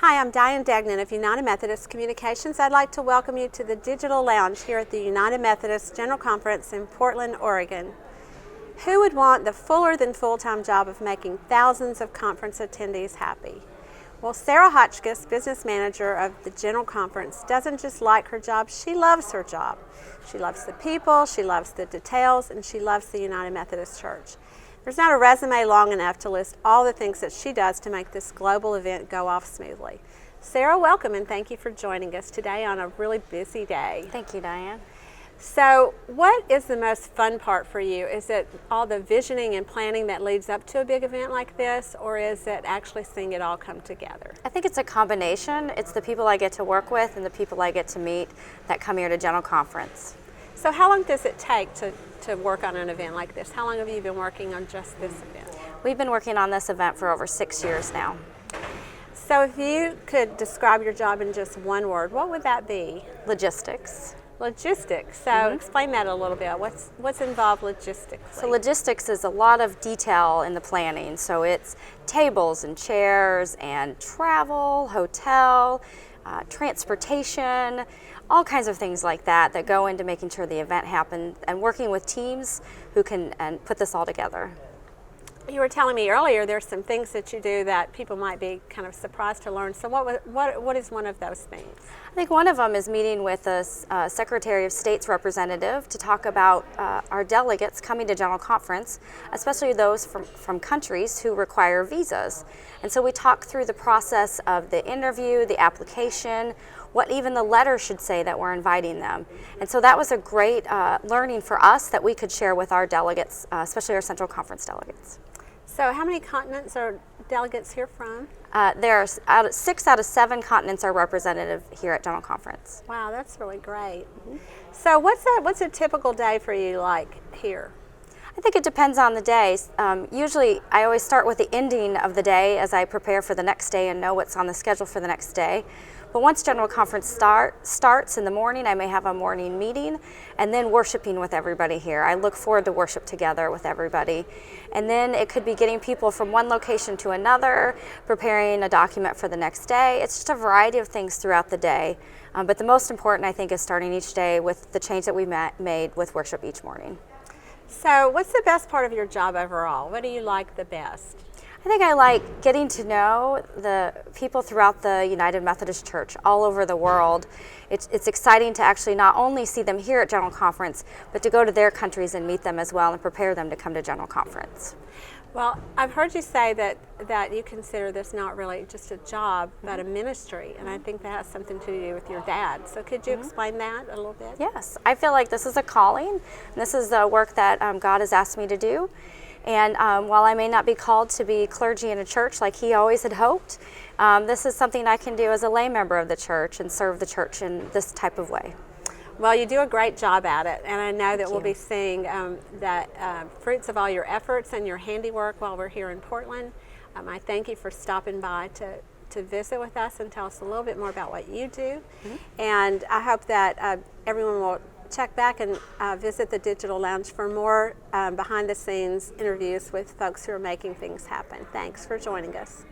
Hi, I'm Diane Degnan of United Methodist Communications. I'd like to welcome you to the Digital Lounge here at the United Methodist General Conference in Portland, Oregon. Who would want the fuller than full-time job of making thousands of conference attendees happy? Well, Sara Hotchkiss, business manager of the General Conference, doesn't just like her job, she loves her job. She loves the people, she loves the details, and she loves the United Methodist Church. There's not a resume long enough to list all the things that she does to make this global event go off smoothly. Sara, welcome, and thank you for joining us today on a really busy day. Thank you, Diane. So what is the most fun part for you? Is it all the visioning and planning that leads up to a big event like this, or is it actually seeing it all come together? I think it's a combination. It's the people I get to work with and the people I get to meet that come here to General Conference. So how long does it take to work on an event like this? How long have you been working on just this event? We've been working on this event for over 6 years now. So if you could describe your job in just one word, what would that be? Logistics. Logistics. So explain that a little bit. What's involved logistically? So logistics is a lot of detail in the planning. So it's tables and chairs and travel, hotel, transportation, all kinds of things like that that go into making sure the event happens and working with teams who can put this all together. You were telling me earlier there's some things that you do that people might be kind of surprised to learn. So what is one of those things? I think one of them is meeting with a Secretary of State's representative to talk about our delegates coming to General Conference, especially those from countries who require visas. And so we talk through the process of the interview, the application, what even the letter should say that we're inviting them. And so that was a great learning for us that we could share with our delegates, especially our Central Conference delegates. So how many continents are delegates here from? There's 6 out of 7 continents are representative here at General Conference. Wow, that's really great. So what's a typical day for you like here? I think it depends on the day. Usually I always start with the ending of the day as I prepare for the next day and know what's on the schedule for the next day. But once General Conference starts in the morning, I may have a morning meeting and then worshiping with everybody here. I look forward to worship together with everybody. And then it could be getting people from one location to another, preparing a document for the next day. It's just a variety of things throughout the day. But the most important, I think, is starting each day with the change that we made with worship each morning. So what's the best part of your job overall? What do you like the best? I think I like getting to know the people throughout the United Methodist Church all over the world. It's exciting to actually not only see them here at General Conference, but to go to their countries and meet them as well and prepare them to come to General Conference. Well, I've heard you say that you consider this not really just a job, but a ministry, and I think that has something to do with your dad. So could you explain that a little bit? Yes, I feel like this is a calling, and this is the work that God has asked me to do. And while I may not be called to be clergy in a church like he always had hoped, this is something I can do as a lay member of the church and serve the church in this type of way. Well, you do a great job at it, and I know that we'll be seeing fruits of all your efforts and your handiwork while we're here in Portland. I thank you for stopping by to visit with us and tell us a little bit more about what you do. And I hope that everyone will check back and visit the Digital Lounge for more behind-the-scenes interviews with folks who are making things happen. Thanks for joining us.